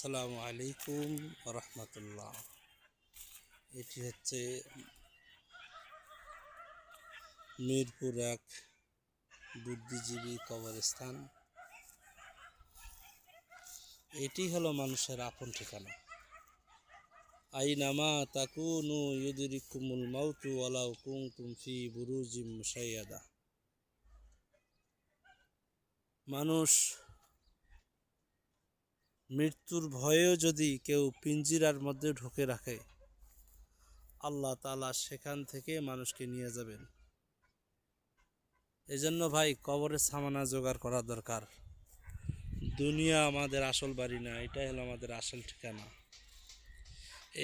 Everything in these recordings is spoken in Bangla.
আসসালামু আলাইকুম রহমতুল্লাহ। এটি হচ্ছে মিরপুর এক বুদ্ধিজীবী কবরস্থান। এটি হলো মানুষের আপন ঠিকানা। আইনামা তাকুনু ইউদরিকুমুল মাউতু ওয়ালাউ কুনতুম ফি বুরুজিম মুশাইয়াদা। মানুষ মৃত্যুর ভয়েও যদি কেউ পিঞ্জিরার মধ্যে ঢুকে রাখে, আল্লাহ তাআলা সেখান থেকে মানুষকে নিয়ে যাবেন। এজন্য ভাই কবরের সামানা জোগাড় করা দরকার। দুনিয়া আমাদের আসল বাড়ি না, এটাই হলো আমাদের আসল ঠিকানা।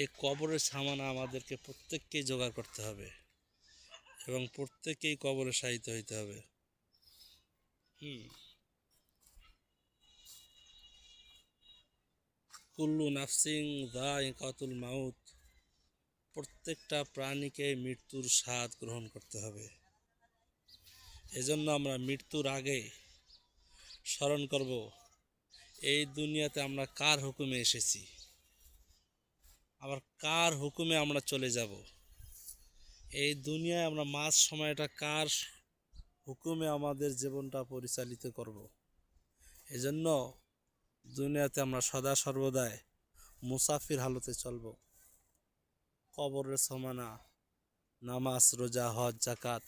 এই কবরের সামানা আমাদেরকে প্রত্যেককেই জোগাড় করতে হবে এবং প্রত্যেককেই কবরে শায়িত হইতে হবে। কুল্লু নাফসিং যায়িকাতুল মাউত। প্রত্যেকটা প্রাণীকে মৃত্যুর স্বাদ গ্রহণ করতে হবে। এজন্য আমরা মৃত্যুর আগে স্মরণ করব, এই দুনিয়াতে আমরা কার হুকুমে এসেছি, আবার কার হুকুমে আমরা চলে যাব। এই দুনিয়ায় আমরা মাঝ সময়টা কার হুকুমে আমাদের জীবনটা পরিচালিত করব। এজন্য দুনিয়াতে আমরা সদা সর্বদাই মুসাফির হালতে চলব। কবরের সমানা, নামাজ, রোজা, হজ, যাকাত,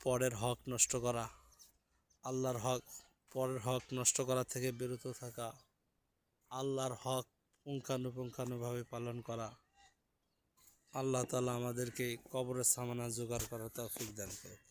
পরের হক নষ্ট করা, আল্লাহর হক, পরের হক নষ্ট করা থেকে বিরত থাকা, আল্লাহর হক পুঙ্খানুপুঙ্খানুভাবে পালন করা। আল্লাহ তাআলা আমাদেরকে কবরের সামানা জোগাড় করার তৌফিক দান করুন।